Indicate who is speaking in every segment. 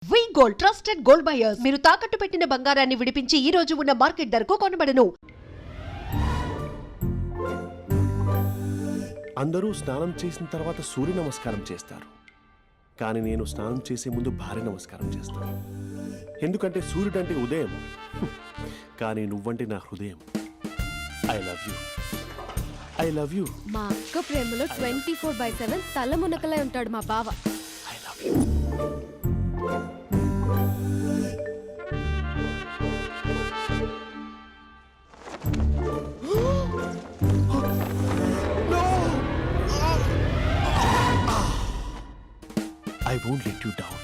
Speaker 1: వి gold trusted gold buyers మీరు తాకట్టు పెట్టిన బంగారాన్ని విడిపించి ఈ రోజు ఉన్న మార్కెట్ ధరకు కొనబడను.
Speaker 2: అందరూ స్నానం చేసిన తర్వాత సూర్య నమస్కారం చేస్తారు, కానీ నేను స్నానం చేసే ముందు భార్య నమస్కారం చేస్తాను. ఎందుకంటే సూర్యుడు అంటే ఉదయం, కానీ నువ్వంటే నా హృదయం. I love you, I love you.
Speaker 3: మా అక్క ప్రేమలో 24/7 తల మునకలై ఉంటాడు మా బావ.
Speaker 2: I love you. I won't let you down.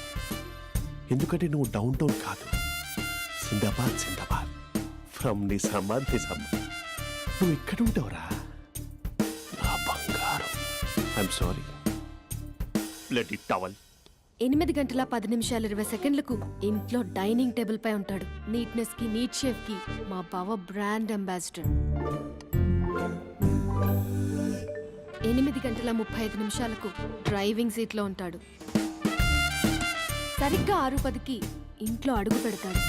Speaker 2: ఎందుకంటే నువ్వు డౌన్ టౌన్ కాదు, జిందాబాద్ జిందాబాద్ ఫ్రమ్ నిజామాబాద్ నిజామాబాద్. నువ్వు ఇక్కడ ఉంటావురా నా బంగారం. I'm sorry, let it towel.
Speaker 3: 8:10:20 ఇంట్లో డైనింగ్ టేబుల్ పై ఉంటాడు. నీట్నెస్ కి, నీట్ షేఫ్ కి మా బావ బ్రాండ్ అంబాసిడర్. 8:35 డ్రైవింగ్ సీట్ లో ఉంటాడు. సరిగ్గా 6:10 ఇంట్లో అడుగు పెడతాడు.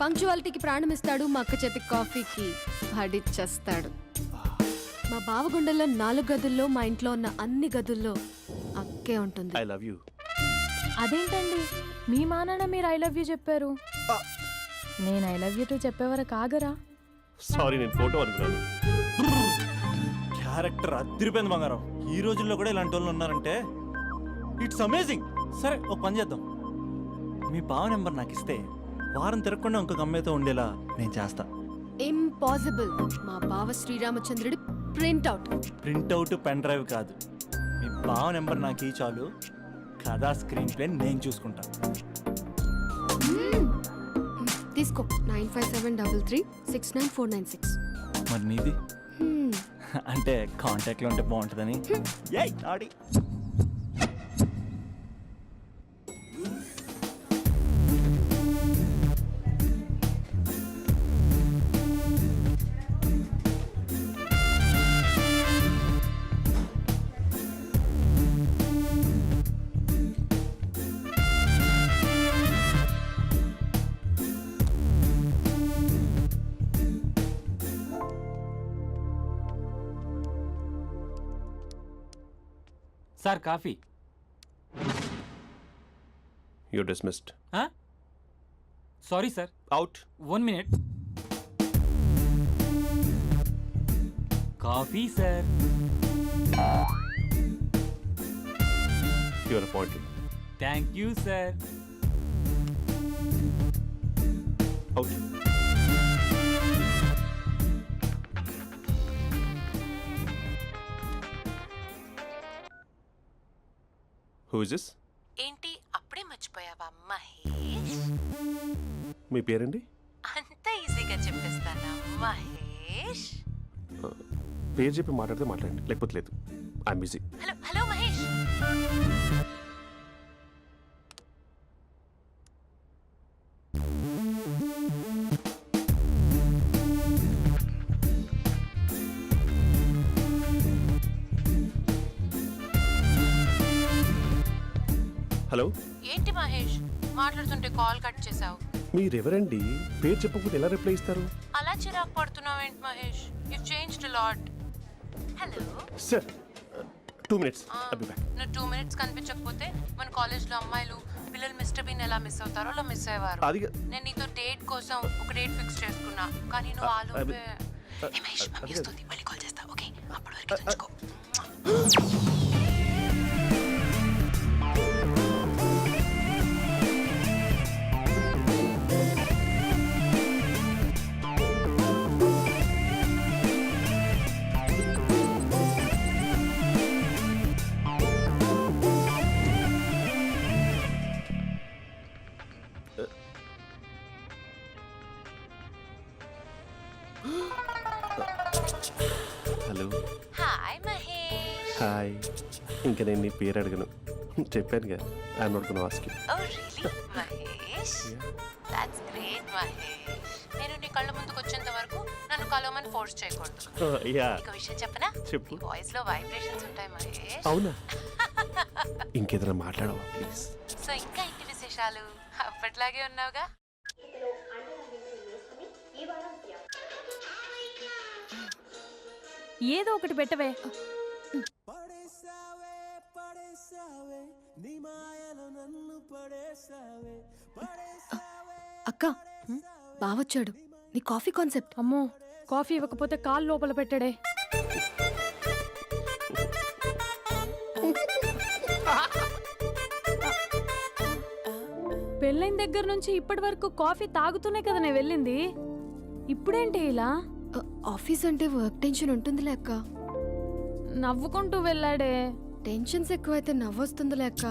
Speaker 3: పంక్చువాలిటీకి ప్రాణమిస్తాడు. మా అక్క చేతి కాఫీకి పడిచ్చేస్తాడు. మా బావ గుండెల్లో 4 గదుల్లో, మా ఇంట్లో ఉన్న అన్ని గదుల్లో అక్కే ఉంటుంది.
Speaker 2: I love you.
Speaker 4: అదేంటండి మీ మా నాన్న మీరు ఐ లవ్ యూ చెప్పారు, నేను ఐ లవ్ యూ టు చెప్పేవరకు ఆగరా?
Speaker 2: సారీ, నేను ఫోటో అనుకున్నాను.
Speaker 5: క్యారెక్టర్ అదిరిపోయింది బంగారం. ఈ రోజుల్లో కూడా ఇలాంటి వాళ్ళు ఉన్నారంటే ఇట్స్ అమేజింగ్. సరే, ఒక పని చేద్దాం. మీ బావ నెంబర్ నాకు ఇస్తే వారం తిరగకుండా ఇంకొక అమ్మాయితో ఉండేలా నేను చేస్తా.
Speaker 3: ఇంపాసిబుల్. మా బావ శ్రీరామచంద్రుడి ప్రింట్అవుట్.
Speaker 5: ప్రింట్అవుట్ పెన్ డ్రైవ్ కాదు, మీ బావ నెంబర్ నాకు ఈ చాలు. కథా స్క్రీన్ ప్లే నేను చూసుకుంటా.
Speaker 3: తీసుకో. 9573369496.
Speaker 5: మరి నీది? అంటే కాంటాక్ట్లో ఉంటే బాగుంటుందని. ఏయ్ ఆడి.
Speaker 6: Sir coffee.
Speaker 2: You dismissed.
Speaker 6: Sorry sir.
Speaker 2: Out.
Speaker 6: 1 minute. Coffee sir.
Speaker 2: Your appointed.
Speaker 6: Thank you sir.
Speaker 2: Out. Who is this?
Speaker 7: ఏంటి అప్పుడే మర్చిపోయావా మహేష్?
Speaker 2: మీ పేరండి?
Speaker 7: అంత ఈజీగా చెప్పేస్తానా మహేష్?
Speaker 2: పేరు చెప్పి మాట్లాడితే మాట్లాడండి, లేకపోతే లేదు. I'm busy.
Speaker 7: Hello hello Mahesh.
Speaker 2: Hello.
Speaker 7: ఏంటి మహేష్ మాట్లాడుతుంటే కాల్ కట్ చేసావు?
Speaker 2: మీరెవరండి? పేరు చెప్పకపోతే ఎలా రిప్లై ఇస్తారు?
Speaker 7: అలా చిరాకు పడుతున్నావేంటి Mahesh? You changed lot. Hello
Speaker 2: sir, 2 minutes. I'll be back.
Speaker 7: నువ్వు 2 minutes కనిపించకపోతే మన కాలేజ్లో అమ్మాయిలు పిల్లలు మిస్టర్ బీన్ ఎలా మిస్ అవుతారో అలా మిస్ అయ్యేవారు.
Speaker 2: అది
Speaker 7: నేను నీతో డేట్ కోసం ఒక డేట్ ఫిక్స్ చేసుకున్నా, కానీ నువ్వు ఆలోపే. మహేష్ మమ్మీ వస్తుంది, మళ్ళీ కాల్ చేస్తా. ఓకే, అప్పటి వరకు ఉంచుకో.
Speaker 2: హలో.
Speaker 7: హాయ్ మహేష్.
Speaker 2: హాయ్. ఇంకా నేను నీ పేరు అడగను, చెప్పాను కదా I'm not gonna ask you.
Speaker 7: Oh really Mahesh, that's great Mahesh. నేను నీ కళ్ళ ముందుకు వచ్చేంత వరకు నన్ను కలవమని ఫోర్స్ చేయకూడదు.
Speaker 2: యా
Speaker 7: నీకు విషయం చెప్పనా?
Speaker 2: చెప్పు.
Speaker 7: వాయిస్ లో వైబ్రేషన్స్ ఉంటాయి మహేష్.
Speaker 2: అవునా? ఇంకేదైనా మాట్లాడవా ప్లీజ్?
Speaker 7: సో ఇంకా ఇంటి విశేషాలు అప్పట్లాగే ఉన్నావుగా?
Speaker 4: ఏదో ఒకటి పెట్టవే.
Speaker 3: అక్క బావొచ్చాడు. నీ కాఫీ కాన్సెప్ట్.
Speaker 4: అమ్మో, కాఫీ ఇవ్వకపోతే కాలు లోపల పెట్టాడే. పెళ్ళైన దగ్గర నుంచి ఇప్పటి వరకు కాఫీ తాగుతూనే కదా నేను వెళ్ళింది. ఇప్పుడేంటి ఇలా?
Speaker 3: ఆఫీస్ అంటే వర్క్ టెన్షన్ ఉంటుందిలే అక్క.
Speaker 4: నవ్వుకుంటూ వెళ్ళాడే.
Speaker 3: టెన్షన్స్ ఎక్కువైతే నవ్వొస్తుందిలే అక్క.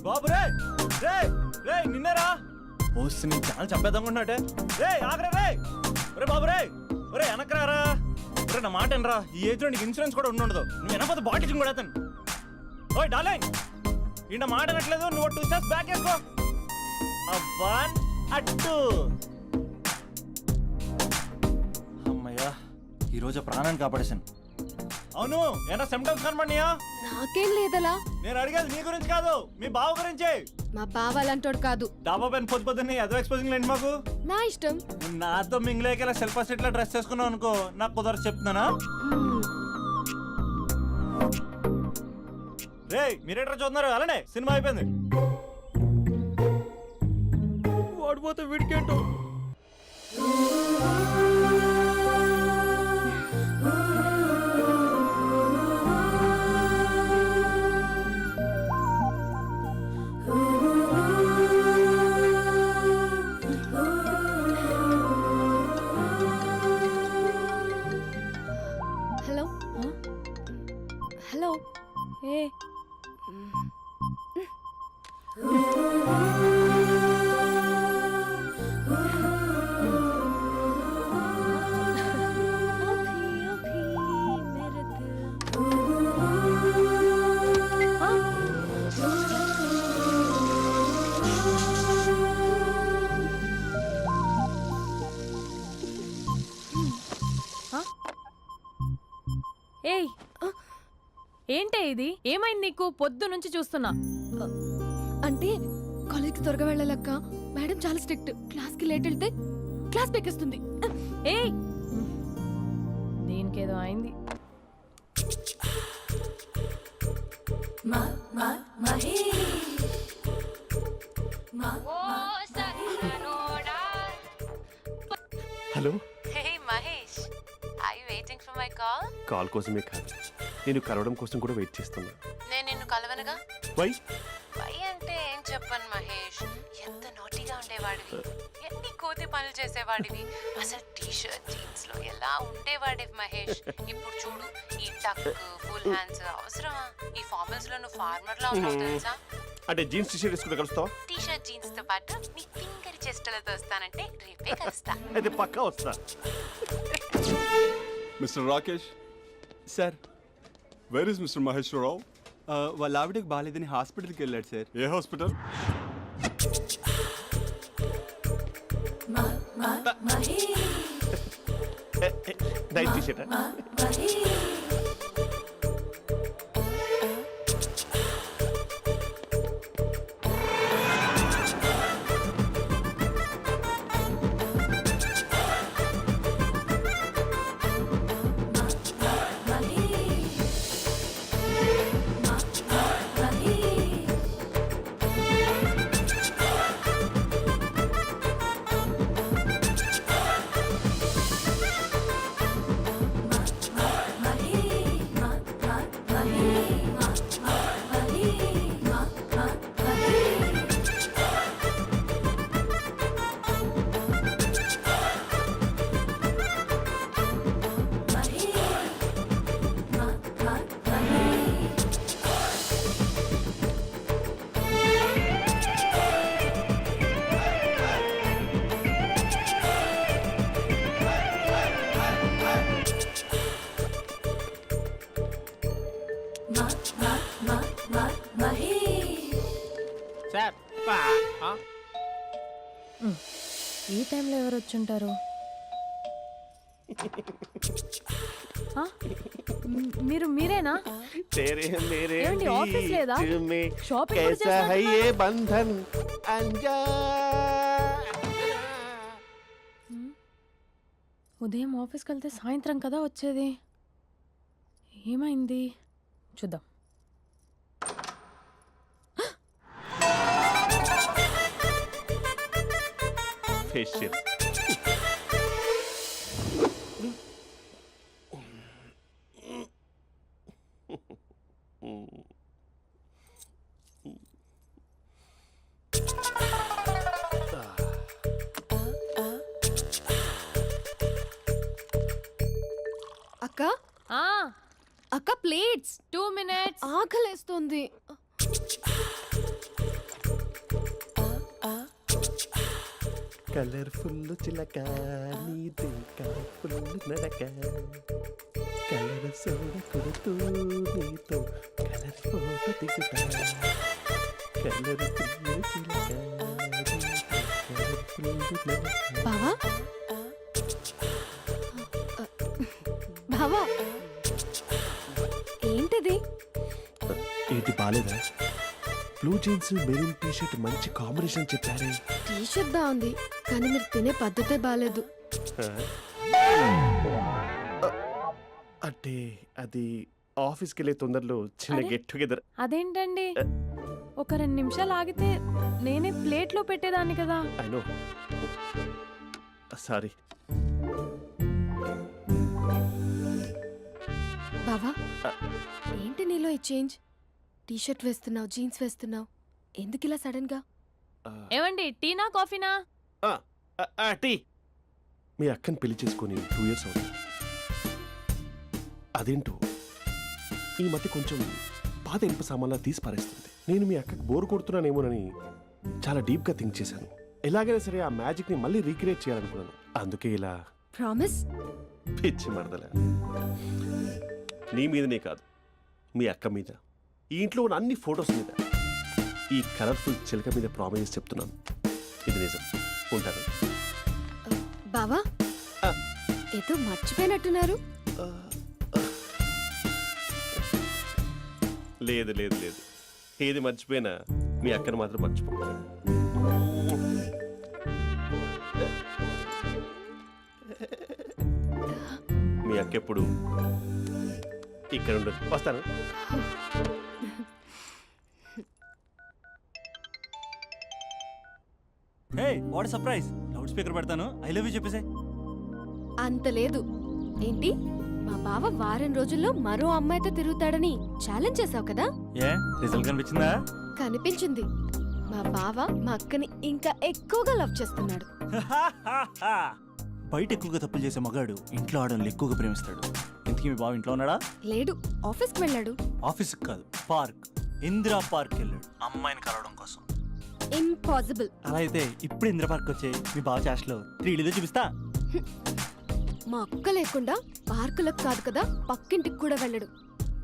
Speaker 5: బాబు రే రే రే నిన్నేరా పోస్ట్ నీ ఛానల్ చంపేద్దామన్నట్టే. రే ఆగరా రే. రే బాబు రే. రే వెనకరారా. రే నా మాట అనరా. ఈ ఏజ్ లో నీకు ఇన్సూరెన్స్ కూడా ఉండదు. నువ్వు వెనకపోతే బాటిల్ కూడా అతను. ఓయ్ డార్లింగ్, ఈ నా మాట అనట్లేదు. నువ్వు 2 స్టెప్స్ బ్యాక్ వేసుకో. అవ్వన్ అట్టు. అమ్మయ్యా, ఈరోజు ప్రాణాన్ని కాపాడేశాను. అవును, ఏనా సిమ్టమ్స్ కనబడినాయా?
Speaker 3: నాకేం లేదలా.
Speaker 5: నేను అడిగేది నీ గురించి కాదు, మీ బావ గురించి.
Speaker 3: మా బావ అలాంటోడు కాదు.
Speaker 5: డాబా పైన పొద్దున్నే ఏదో ఎక్స్పోజింగ్ లేండి మాకు.
Speaker 3: నా ఇష్టం.
Speaker 5: నువ్వు నాతో మింగిలేక సెల్ఫ్ ఇట్లా డ్రెస్ చేసుకున్నావు అనుకో, నాకు కుదరదు చెప్తున్నానా? రే మీరేట్రా చూస్తున్నారు? అలానే సినిమా అయిపోయింది. వాడిపోతే వీడికేంటో.
Speaker 3: Hello hello.
Speaker 4: ఏ ఏయ్, ఏంటే ఇది? ఏమైంది నీకు? పొద్దు నుంచి చూస్తున్నా.
Speaker 3: అంటే కాలేజ్కి త్వరగా వెళ్ళాలక్క. మేడం చాలా స్ట్రిక్ట్. క్లాస్కి లేట్ వెళ్తే క్లాస్ పెక్కేస్తుంది.
Speaker 4: ఏయ్, దీనికేదో అయింది.
Speaker 2: Hello.
Speaker 7: Hey Mahesh, are you waiting for my call?
Speaker 2: Call కోసమే కాదు, నేను కలవడం కోసం కూడా వెయిట్ చేస్తున్నా.
Speaker 7: నేను నిన్ను కలవనుగా.
Speaker 2: వై?
Speaker 7: వై అంటే ఏం చెప్పను మహేష్. ఎంత నోటీగా ఉండేవాడివి, ఎన్ని కోతి పనులు చేసేవాడివి. అసలు టీ షర్ట్ జీన్స్ లో ఎలా ఉండేవాడివి మహేష్. ఇప్పుడు చూడు, ఈ టక్ ఫుల్ హ్యాండ్స్ అవసరమా? ఈ ఫార్మల్స్ లో నువ్వు ఫార్మర్ లా ఉన్నావు తెలుసా?
Speaker 2: అంటే జీన్స్ టీ షర్ట్ వేసుకుంటే కలుస్తావా?
Speaker 7: టీ షర్ట్ జీన్స్ తో పాటు నీ ఫింగర్ చెస్టలతో వస్తానంటే రేపే కలుస్తా.
Speaker 2: అయితే పక్కా వస్తా.
Speaker 8: Mister Rakesh,
Speaker 9: sir,
Speaker 8: where is mister Maheswararao?
Speaker 9: వాళ్ళ ఆవిడకి బాగాలేదని హాస్పిటల్కి వెళ్ళాడు సార్.
Speaker 8: ఏ హాస్పిటల్?
Speaker 2: Night T shirt.
Speaker 4: ఈ టైంలో ఎవరు వచ్చుంటారు? ఆ? మీరేనా?
Speaker 2: तेरे मेरे
Speaker 4: ఏమండి, ఆఫీస్ లేదా?
Speaker 2: बीच में
Speaker 4: షాపింగ్ కూడా
Speaker 2: कैसा है
Speaker 4: చేస్తున్నారు?
Speaker 2: ये बंधन अंजा
Speaker 4: ఉదయం ఆఫీస్కి వెళ్తే సాయంత్రం కదా వచ్చేది. ఏమైంది చూద్దాం.
Speaker 2: फेशियल
Speaker 3: అక్క
Speaker 4: ఆ,
Speaker 3: అక్క ప్లేట్స్
Speaker 4: 2 minutes.
Speaker 3: ఆకలేస్తుంది.
Speaker 2: కలర్ఫుల్ చిలక నీదే కలర్ఫుల్ నడక కలర్ సోడ కొడుతూ నీతో కలర్ ఫోటో దిగుతా కలర్ఫుల్ చిలక కలర్ఫుల్ నడక.
Speaker 3: బావా బావా ఏంటిది?
Speaker 2: ఏంటి బాలేదా? Blue jeans maroon T shirt మంచి కాంబినేషన్ చెప్పారే.
Speaker 3: టీషర్ట్ బాగుంది కానీ మీరు తినే పద్ధతే బాగాలేదు.
Speaker 2: అంటే అది ఆఫీస్కి వెళ్ళే తొందరలో చిన్న
Speaker 4: అరే?
Speaker 2: Get together.
Speaker 4: అదేంటండి, ఒక 2 నిమిషాలు ఆగితే నేనే ప్లేట్లో పెట్టేదాన్ని కదా.
Speaker 2: I know, sorry.
Speaker 3: బావా ఏంటి నీలో ఈ చేంజ్? టీషర్ట్ వేస్తున్నావు, జీన్స్ వేస్తున్నావు, ఎందుకు ఇలా సడన్ గా?
Speaker 4: ఏమండి, టీనా కాఫీనా?
Speaker 2: టీ. మీ అక్కని పెళ్లి చేసుకొని 2 years అవుతుంది. అదేంటో ఈ మధ్య కొంచెం పాత ఇనుప సామాన్లా తీసి పారేస్తుంది. నేను మీ అక్కకి బోరు కొడుతున్నానేమోనని చాలా డీప్గా థింక్ చేశాను. ఎలాగైనా సరే ఆ మ్యాజిక్ని మళ్ళీ రీక్రియేట్ చేయాలనుకున్నాను. అందుకే ఇలా
Speaker 3: ప్రామిస్?
Speaker 2: పిచ్చి మరదల. నీ మీదనే కాదు, మీ అక్క మీద, ఈ ఇంట్లో ఉన్న అన్ని ఫొటోస్ మీద, ఈ కలర్ఫుల్ చిలక మీద ప్రామిస్ చెప్తున్నాను. ఇది నిజం. ఉంటాను.
Speaker 3: బావా
Speaker 2: ఆ.
Speaker 3: ఏదో మర్చిపోయినట్టున్నారు.
Speaker 2: లేదు లేదు లేదు, ఏది మర్చిపోయినా మీ అక్కను మాత్రం మర్చిపో. మీ అక్క ఎప్పుడు ఇక్కడ ఉండదు. వస్తాను.
Speaker 5: Hey what surprise. Loud speaker పెడతాను, ఐ లవ్ యూ చెప్పేసే.
Speaker 3: అంత లేదు. ఏంటి, మా బావ వారం రోజుల్లో మరో అమ్మాయితో తిరుగుతాడని ఛాలెంజ్ చేసావు కదా?
Speaker 5: ఏ రిజల్ట్ కనిపించిందా?
Speaker 3: కనిపించింది. మా బావ మా అక్కని ఇంకా ఎక్కువగా లవ్ చేస్తున్నాడు.
Speaker 5: బయట ఎక్కువగా తప్పులు చేసే మగాడు ఇంట్లో ఆడవాళ్ళు ఎక్కువగా ప్రేమిస్తాడు. ఇంతకీ మీ బావ ఇంట్లో ఉన్నాడా?
Speaker 3: లేడు, ఆఫీస్కి వెళ్ళాడు.
Speaker 5: ఆఫీస్కి కాదు, పార్క్, ఇందిరా పార్క్ వెళ్ళాడు అమ్మాయిని కలవడం కోసం.
Speaker 3: ఇంపాసిబుల్.
Speaker 5: అలా అయితే ఇప్పుడు ఇందిరా పార్క్ వచ్చే మీ బావ చాష్లో 3Dలో చూపిస్తా.
Speaker 3: మా అక్క లేకుండా పార్కులకు కాదు కదా పక్కింటికి కూడా వెళ్ళడు.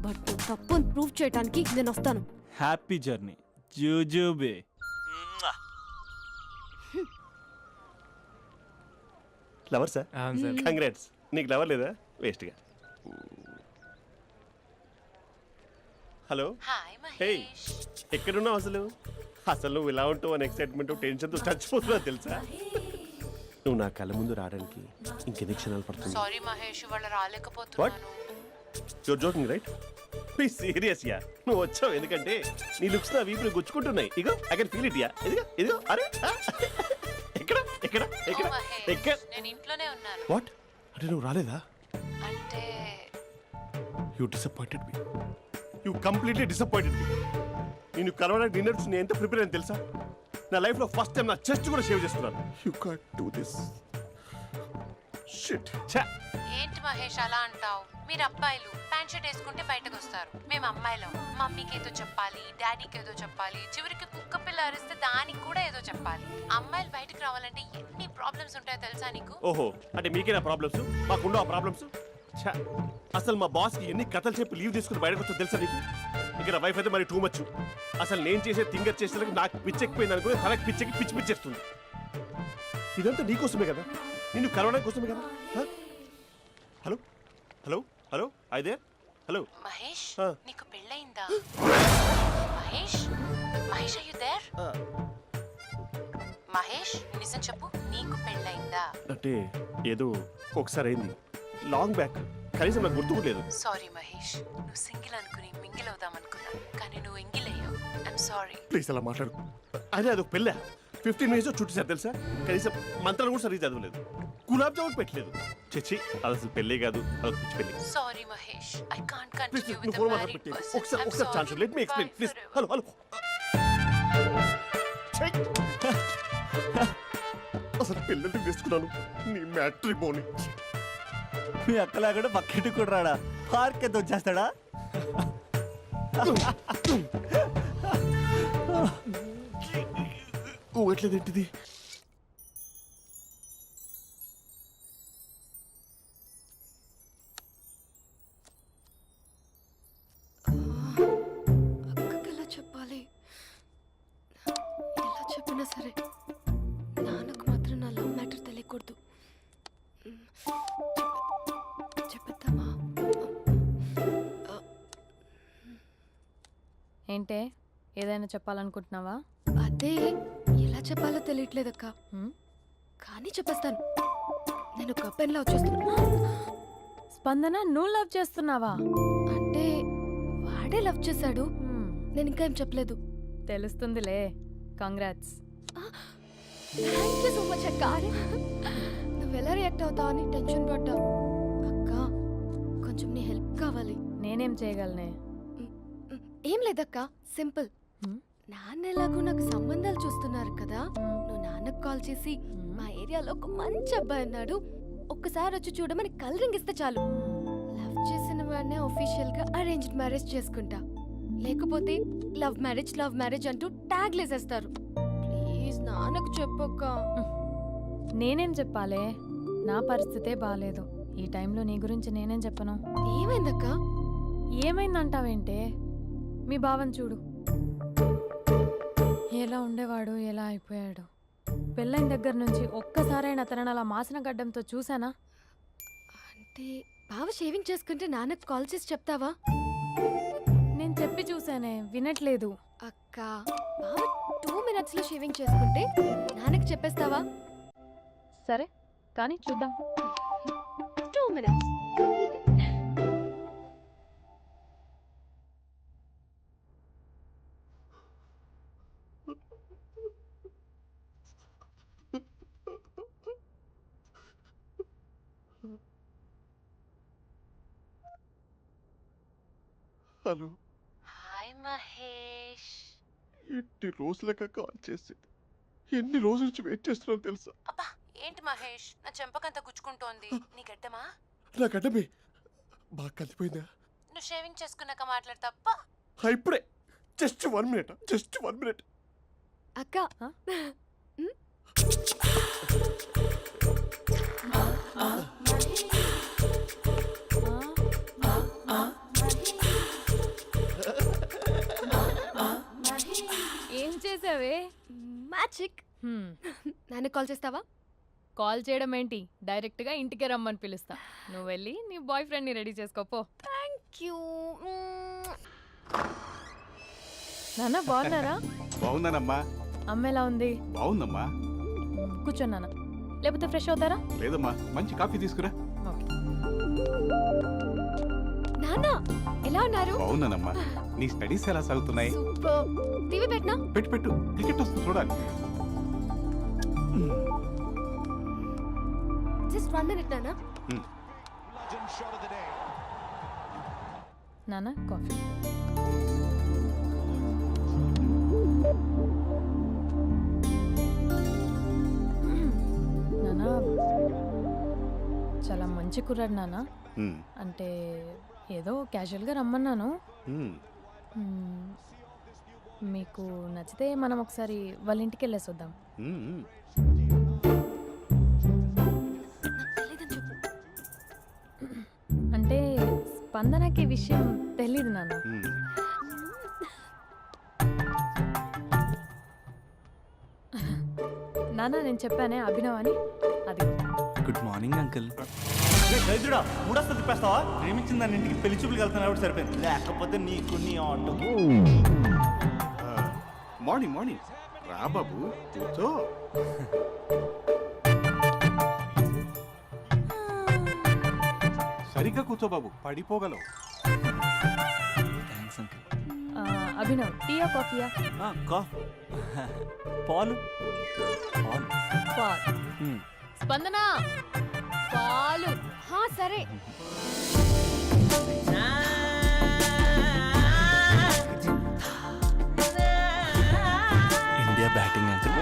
Speaker 3: బట్ నువ్వు తప్పు అని ప్రూవ్ చేయడానికి నేను వస్తాను.
Speaker 5: హ్యాపీ జర్నీ జూజూబే.
Speaker 2: లవర్ సార్,
Speaker 6: అవును సార్.
Speaker 2: కంగ్రాట్స్. నీకు లవర్ లేదా? వేస్ట్గా. హలో.
Speaker 7: Hi
Speaker 2: hey,
Speaker 7: Mahesh.
Speaker 2: ఎక్కడున్నావు అసలు? అసలు నువ్వు ఇలా ఉంటావు అని ఎక్సైట్మెంట్ టెన్షన్తో చచ్చిపోతున్నావు తెలుసా? నువ్వు నా కళ్ళ ముందు రావడానికి ఇంకెన్ని క్షణాలు పడుతుంది?
Speaker 7: సారీ మహేష్, ఇవాళ రాలేకపోతున్నాను.
Speaker 2: Your joking right? Please serious యా. నువ్వు వచ్చావు ఎందుకంటే నీ లుక్స్ నా వీపులు గుచ్చుకుంటున్నాయి. ఇగో ఐ కెన్ ఫీల్ ఇట్ యా. ఇదిగో ఇదిగో. అరే ఎక్కడ ఎక్కడ ఎక్కడ
Speaker 7: ఓ మహేష్,
Speaker 2: ఎక్కడ?
Speaker 7: నేను ఇంట్లోనే ఉన్నాను.
Speaker 2: వాట్ అంటే నువ్వు రాలేదా?
Speaker 7: అంటే
Speaker 2: you disappointed me. You completely disappointed me. నేను కలవడానికి డిన్నర్స్ నేను ఎంత ప్రిపేర్ అని తెలుసా? నా లైఫ్లో ఫస్ట్ టైం నా చెస్ట్ కూడా షేవ్ చేస్తున్నాను. You can't do this. Shit.
Speaker 7: ఏంటి మహేష్ అలా అంటావు? మీరు అబ్బాయిలు ప్యాంట్ షర్ట్ వేసుకుంటే బయటకు వస్తారు. మేము అమ్మాయిలం మమ్మీకి ఏదో చెప్పాలి, డాడీకి ఏదో చెప్పాలి, చివరికి కుక్క పిల్ల అరిస్తే దానికి కూడా ఏదో చెప్పాలి. అమ్మాయిలు బయటకు రావాలంటే ఎన్ని ప్రాబ్లమ్స్ ఉంటాయో తెలుసా నీకు?
Speaker 2: ఓహో, అంటే మీకేనా ప్రాబ్లమ్స్? మాకుండా ఆ ప్రాబ్లమ్స్? అసలు మా బాస్కి ఎన్ని కథలు చెప్పి లీవ్ తీసుకుని బయటకు వచ్చో తెలుసా నీకు? ఇక్కడ వైఫ్ అయితే మరి టూ మచ్. అసలు నేను చేసే థింగర్ చేసేందుకు నాకు పిచ్చెక్కిపోయింది అనుకుని తనకి పిచ్చెక్కి పిచ్చి పిచ్చేస్తుంది. ఇదంతా నీకోసమే కదా, నిన్ను కలవడానికి కోసమే కదా. హలో హలో హలో అయితే హలో.
Speaker 7: మహేష్
Speaker 2: ఆ.
Speaker 7: నీకు పెళ్ళయిందా? Mahesh Mahesh are you there? మహేష్ నిజం చెప్పు, నీకు పెళ్ళయిందా?
Speaker 2: అంటే ఏదో ఒకసారి అయింది, లాంగ్ బ్యాక్, కనీసం నాకు గుర్తు కూడా లేదు.
Speaker 7: సారీ మహేష్, నువ్వు సింగిల్ అనుకుని మింగిల్ అవుదాం అనుకున్నా, కానీ నువ్వు ఎంగిల్ అయ్యావు. I'm sorry.
Speaker 2: ప్లీజ్ అలా మాట్లాడు. అదే అదొక పెళ్ళా, 15 మినిట్స్ చుట్టూ తెలుసా, కనీసం మంత్రాలు కూడా సరిగ్గా చదవలేదు, గులాబ్ జామున్ పెట్టలేదు. చచ్చి అది అసలు పెళ్ళే కాదు, అదొక పిచ్చి పెళ్ళి.
Speaker 7: Sorry Mahesh, I can't
Speaker 2: please
Speaker 7: continue
Speaker 2: నువ్వు
Speaker 7: విత్
Speaker 2: ఫోన్
Speaker 7: ద
Speaker 2: మాత్రం
Speaker 7: మ్యారీడ్
Speaker 2: పెట్టి
Speaker 7: పర్సన్.
Speaker 2: ఒకసారి chance let me explain please. Hello hello. అసలు పెళ్ళంటే తీసుకున్నాను నీ మ్యాట్రిమోని.
Speaker 5: మీ అక్కలాగడ పక్కింటి కూడా రాడా, పార్క్ ఎంత వచ్చేస్తాడా?
Speaker 2: ఎట్లేదేంటిది?
Speaker 3: అక్కకి ఎలా చెప్పాలి? ఎలా చెప్పినా సరే నాన్నకు మాత్రం నా లవ్ మ్యాటర్ తెలియకూడదు. చెప్పేద్దామా?
Speaker 4: ఏంటే ఏదైనా చెప్పాలనుకుంటున్నావా?
Speaker 3: అదే ఎలా చెప్పాలో తెలియట్లేదక్క,
Speaker 4: హ్మ్?
Speaker 3: కానీ చెప్పేస్తాను. నేను ఒక అబ్బాయిలా వచ్చేస్తున్నా.
Speaker 4: స్పందన నువ్వు లవ్ చేస్తున్నావా?
Speaker 3: అంటే వాడే లవ్ చేశాడు,
Speaker 4: హ్మ్,
Speaker 3: నేను ఇంకా ఏం చెప్పలేదు.
Speaker 4: తెలుస్తుందిలే. Congrats.
Speaker 3: Thank you so much అక్క. నువ్వు ఎలా రియాక్ట్ అవుతావు అని టెన్షన్ పడ్డా. అక్క కొంచెం నీ హెల్ప్ కావాలి.
Speaker 4: నేనేం చేయగలనే?
Speaker 3: ఏం లేదక్క, సింపుల్.
Speaker 4: హ్మ్?
Speaker 3: నాన్న ఎలాగో నాకు సంబంధాలు చూస్తున్నారు కదా,
Speaker 4: హ్మ్.
Speaker 3: నువ్వు నాన్నకు కాల్ చేసి
Speaker 4: హ్మ్.
Speaker 3: మా ఏరియాలో ఒక మంచి అబ్బాయి ఉన్నాడు, ఒక్కసారి వచ్చి చూడమని కలరింగ్ ఇస్తే చాలు. లవ్ చేసిన వాడినే ఒఫీషియల్ గా అరేంజ్డ్ మ్యారేజ్ చేసుకుంటా. లేకపోతే లవ్ మ్యారేజ్ అంటూ ట్యాగ్ లేసేస్తారు. ప్లీజ్ నాన్నకు చెప్పక్క.
Speaker 4: నేనేం చెప్పాలే? నా పరిస్థితే బాగాలేదు. ఈ టైంలో నీ గురించి నేనేం చెప్పను?
Speaker 3: ఏమైందక్క?
Speaker 4: ఏమైందంటావేంటే? మీ భావం చూడు, ఎలా ఉండేవాడు, ఎలా అయిపోయాడు. పెళ్ళైన దగ్గర నుంచి ఒక్కసారైనా తనని అలా మాసిన గడ్డంతో చూసానా?
Speaker 3: అంటే బావ షేవింగ్ చేసుకుంటే నాన్నకు కాల్ చేసి చెప్తావా?
Speaker 4: నేను చెప్పి చూసానే, వినట్లేదు.
Speaker 3: అక్క బావ 2 minutes లో షేవింగ్ చేసుకుంటే నాన్నకు చెప్పేస్తావా?
Speaker 4: సరే కానీ చూద్దాం.
Speaker 3: 2 minutes.
Speaker 2: హలో.
Speaker 7: హాయ్ మహేష్.
Speaker 2: ఎన్ని రోజులుగా కాల్ చేసి ఎన్ని రోజుల నుంచి వెయిట్ చేస్తున్నాను తెలుసా?
Speaker 7: అబ్బా ఏంటి మహేష్, నా చెంపకంత గుచ్చుకుంటోంది. నీ గడ్డమా?
Speaker 2: నా గడ్డమే బాగా కలిపోయిందా?
Speaker 7: నువ్వు షేవింగ్ చేసుకున్నాక మాట్లాడతాప్పా.
Speaker 2: ఇప్పుడే జస్ట్ 1 minute.
Speaker 3: అక్క
Speaker 4: ఏం చేసావే?
Speaker 3: మ్యాజిక్. నాన్న కాల్ చేస్తావా?
Speaker 4: కాల్ చేయడం ఏంటి, డైరెక్ట్గా ఇంటికే రమ్మని పిలుస్తా. నువ్వు వెళ్ళి నీ బాయ్ ఫ్రెండ్ని రెడీ చేసుకోపో.
Speaker 3: Thank you.
Speaker 4: నాన్న బాగున్నారా?
Speaker 9: బాగున్నానమ్మా.
Speaker 4: అమ్మ ఎలా ఉంది?
Speaker 9: బాగుందమ్మా.
Speaker 4: కూర్చోన్నానా, లేకపోతే ఫ్రెష్ అవుతారా?
Speaker 9: లేదమ్మా, మంచి కాఫీ తీసుకురా.
Speaker 4: ఓకే.
Speaker 3: నాన్న ఎలా ఉన్నారు?
Speaker 9: బాగున్నానమ్మా. నీ స్టడీస్ ఎలా సాగుతున్నాయి?
Speaker 3: సూపర్. టీవీ పెట్టనా?
Speaker 9: పెట్టు టికెట్ వస్తుంది చూడాలి.
Speaker 3: జస్ట్ 1 minute నాన్న.
Speaker 4: నాన్న కాఫీ. నాన్న చాలా మంచి కుర్రాడు నాన్న. అంటే ఏదో క్యాజువల్గా రమ్మన్నాను. మ్మ్. మీకు నచ్చితే మనం ఒకసారి వాళ్ళ ఇంటికి వెళ్ళేసి వద్దాం.
Speaker 3: నాకు తెలీదని చెప్పు.
Speaker 4: అంటే స్పందనకి విషయం తెలీదు నాన్న. నాన్న నేను చెప్పానే అభినవ్ అని అది
Speaker 6: గుడ్ మార్నింగ్ అంకుల్.
Speaker 5: దరిద్రుడా మూడొస్తా తిప్పేస్తావా? ప్రేమించిన దాని ఇంటికి పెళ్లి చూపులు వెళ్తున్నా కాబట్టి సరిపోయింది, లేకపోతే నీకు నీ ఆటో.
Speaker 9: మార్నింగ్ మార్నింగ్ రా బాబు కూర్చో. సరిగ్గా కూర్చో బాబు, పడిపోగలవు.
Speaker 6: Thanks uncle.
Speaker 4: అభినవ్ టీయా కాఫీయా?
Speaker 5: పాలు పాలు.
Speaker 4: పాల్. స్పందన పాలు.
Speaker 3: హా సరే.
Speaker 6: India batting uncle.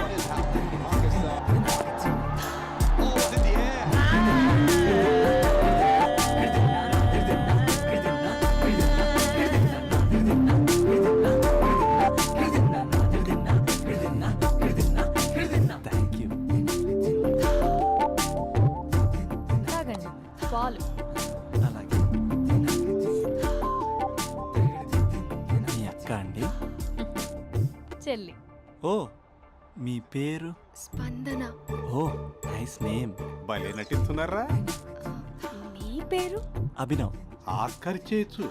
Speaker 6: Thank you.
Speaker 4: తాగండి పాలు.
Speaker 6: అలాగే. మీ అక్క అండి?
Speaker 4: చెల్లి.
Speaker 6: ఓ మీ పేరు?
Speaker 3: స్పందన.
Speaker 6: ఓ నైస్ నేమ్.
Speaker 9: భలే నటిస్తున్నారా?
Speaker 3: నీ పేరు?
Speaker 6: అభినవ్.
Speaker 9: ఆస్కర్ చేయొచ్చు.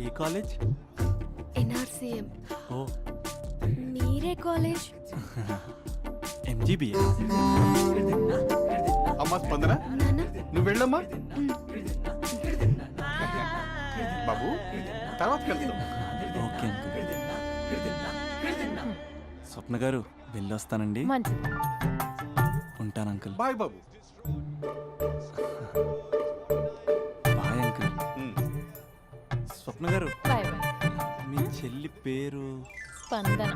Speaker 6: ఏ కాలేజ్?
Speaker 3: ఎన్ఆర్సీఎం.
Speaker 6: ఓ
Speaker 3: మీరే కాలేజ్?
Speaker 6: ఎంజీబీఏ.
Speaker 9: అమ్మా స్పందన
Speaker 3: నాన్న.
Speaker 9: నువ్వు వెళ్ళమ్మా. బాబు తర్వాత వెళ్తాం.
Speaker 6: Okay uncle. స్వప్న గారు వెళ్ళొస్తానండి.
Speaker 4: మంచిది.
Speaker 6: ఉంటాను అంకుల్.
Speaker 9: బాయ్ బాబు.
Speaker 6: Bye uncle.
Speaker 9: ఉమ్.
Speaker 6: స్వప్న గారు
Speaker 4: బాయ్ బాయ్.
Speaker 6: మీ చెల్లి పేరు?
Speaker 4: స్పందన.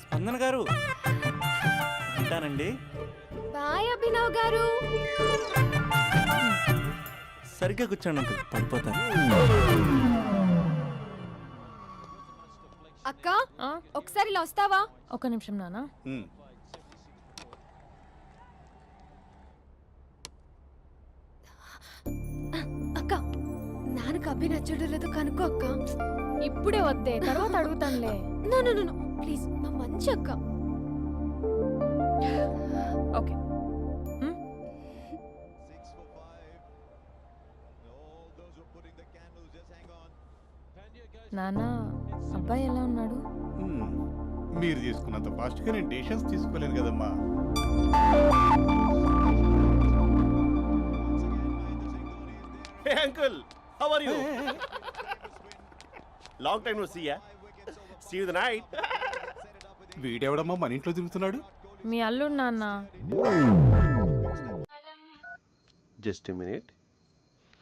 Speaker 6: స్పందన గారు ఉంటానండి.
Speaker 3: బాయ్ అభినవ్ గారు.
Speaker 6: సరిగ్గా కూర్చోండి అంకుల్, పడిపోతారు.
Speaker 3: అక్క ఒకసారి ఇలా వస్తావా?
Speaker 4: ఒక నిమిషం నాన్న.
Speaker 9: ఉమ్.
Speaker 3: అక్క నాన్నకు అభి నచ్చడం లేదో కనుక్కో అక్క.
Speaker 4: ఇప్పుడే వద్దే, తర్వాత అడుగుతానులే.
Speaker 3: నో నో నో ప్లీజ్, నా మంచి అక్క.
Speaker 4: ఓకే. నాన్న అబ్బాయి ఎలా ఉన్నాడు?
Speaker 9: ఉమ్. మీరు తీసుకున్నంత ఫాస్ట్గా నేను డెసిషన్స్ తీసుకోలేను కదమ్మా.
Speaker 2: Hey uncle, how are you? Long time no see ya. See you the night.
Speaker 9: వీడెవడమ్మా మన ఇంట్లో తిరుగుతున్నాడు?
Speaker 4: మీ అల్లుడు నాన్న.
Speaker 2: Just a minute.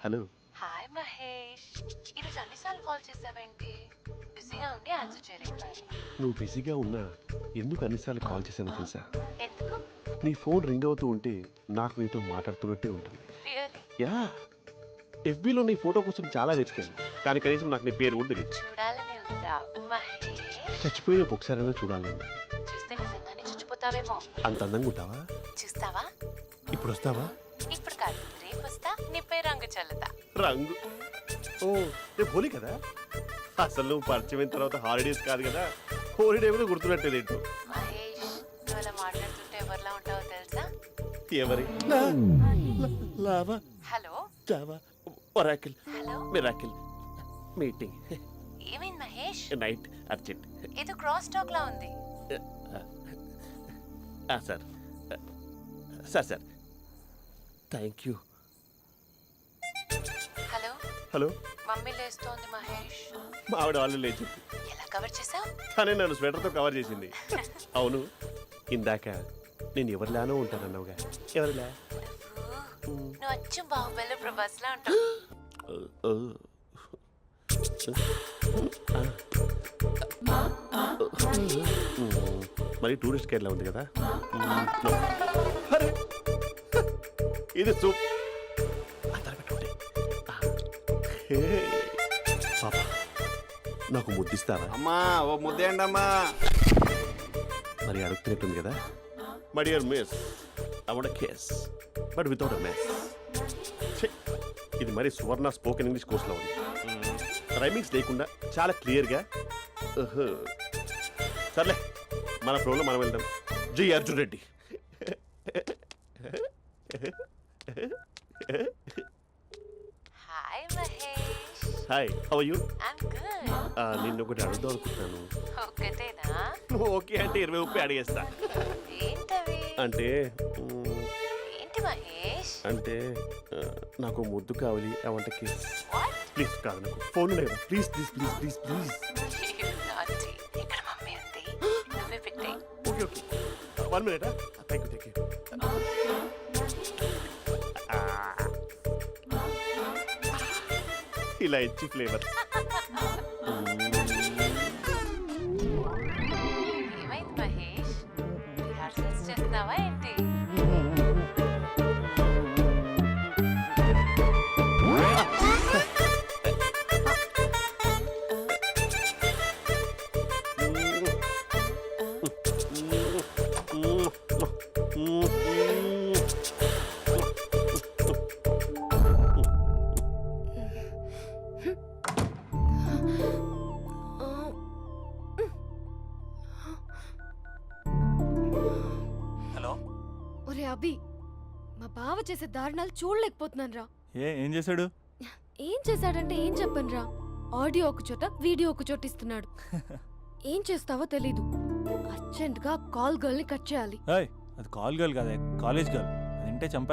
Speaker 2: Hello.
Speaker 7: Hi Mahesh, ఈరోజు అన్నిసార్లు కాల్ చేసావేంటి? బిజీగా ఉండి ఆన్సర్ చేయలేదు.
Speaker 2: నువ్వు బిజీగా ఉన్నా ఎందుకు అన్నిసార్లు కాల్ చేశానో తెలుసా?
Speaker 7: ఎందుకు?
Speaker 2: నీ ఫోన్ రింగ్ అవుతూ ఉంటే నాకు నీతో మాట్లాడుతున్నట్టే ఉంటుంది.
Speaker 7: రియల్లీ?
Speaker 2: యా, ఎఫ్బీలో నీ ఫోటో కోసం చాలా వెతికాను, కానీ కనీసం నాకు నీ పేరు కూడా తెలియదు.
Speaker 7: చూడాలని ఉందా మహేష్?
Speaker 2: చచ్చిపోయిన ఒకసారైనా చూడాలని.
Speaker 7: చూస్తే నిజంగానే చచ్చిపోతావేమో.
Speaker 2: అంత అందంగా ఉంటావా?
Speaker 7: చూస్తావా?
Speaker 2: ఇప్పుడు వస్తావా?
Speaker 7: ఇప్పుడు కాదు, రేపు వస్తా, నీపై రంగు చల్లుతా.
Speaker 2: రంగు? ఓ రేపు హోలీ కదా. అసలు నువ్వు పరిచయం అయిన తర్వాత హాలిడేస్ కాదు కదా, హోలిడే కూడా గుర్తున్నట్టేది ఏంటో.
Speaker 7: మహేష్, నువ్వు అలా మాట్లాడుతుంటే ఎవరిలా ఉంటావో తెలుసా?
Speaker 2: ఎవరి? Lava,
Speaker 7: hello
Speaker 2: Java, Oracle,
Speaker 7: hello,
Speaker 2: miracle, meeting,
Speaker 7: ఏమైంది మహేష్?
Speaker 2: Night, urgent.
Speaker 7: ఏదో క్రాస్ టాక్ లా ఉంది.
Speaker 2: Sir sir sir thank you.
Speaker 7: Hello,
Speaker 2: hello,
Speaker 7: mummy లేస్తోంది మహేష్.
Speaker 2: మా ఆవిడ వాళ్ళు లేచింది.
Speaker 7: ఎలా కవర్ చేసావు?
Speaker 2: తనే నన్ను స్వెటర్తో కవర్ చేసింది. అవును, ఇందాక నేను ఎవరిలానో ఉంటానన్నావుగా, ఎవరిలా?
Speaker 7: నువ్వు అచ్చం బాహుబలి ప్రభాస్ లా ఉంటావు.
Speaker 2: మరి టూరిస్ట్ గైడ్లా ఉంది కదా. అరే, ఇది సూప్. పాపా, నాకు ముద్దిస్తావా?
Speaker 8: అమ్మా ఓ ముద్దేయండి అమ్మా.
Speaker 2: మరి అడుగుతున్నట్టుంది కదా. My dear miss, I want kiss but without a mess. ఇది మరి సువర్ణ స్పోకెన్ ఇంగ్లీష్ కోర్సులో ఉంది. రైమింగ్స్ లేకుండా చాలా క్లియర్గా. సర్లే, మన ఫ్లోలో మనం వెళ్దాం. G Arjun Reddy.
Speaker 7: Hi Mahesh.
Speaker 2: Hi, how you?
Speaker 7: I'm good.
Speaker 2: నిన్ను ఒకటి అడుగుదాం అనుకుంటున్నాను.
Speaker 7: ఒక్కటేనా?
Speaker 2: నువ్వు ఓకే అంటే 20 రూపాయలు అడిగేస్తా.
Speaker 7: ఏంటవి?
Speaker 2: అంటే
Speaker 7: ఏంటి మహేష్?
Speaker 2: అంటే నాకు ముద్దు కావాలి. అవంటకి
Speaker 7: What?
Speaker 2: ప్లీజ్ కాదు, నాకు ఫోన్ లేదు. Please please please please please.
Speaker 7: You naughty. ఇక్కడ మమ్మీ ఉంది, నువ్వే పెట్టే.
Speaker 2: Okay okay, 1 minute. Thank you. ఇలా ఇచ్చి ఫ్లేవర్.
Speaker 7: ఏమైంది మహేష్? రిహార్సల్స్ చేస్తున్నావా ఏంటి?
Speaker 5: హలో.
Speaker 3: ఒరే అభి, మా బావ చేసే దారుణాలు చూడలేకపోతున్నాను రా.
Speaker 5: ఏం చేశాడు?
Speaker 3: ఏం చేశాడంటే ఏం చెప్పను రా. ఆడియో ఒక చోట, వీడియో ఒక చోట ఇస్తున్నాడు. ఏం చేస్తావో తెలీదు. అర్జెంట్ గా కాల్ గర్ల్ ని కట్ చేయాలి.
Speaker 5: అది కాల్ గర్ల్ కాదే, కాలేజ్ గర్ల్. అది వింటే చంపేస్తా.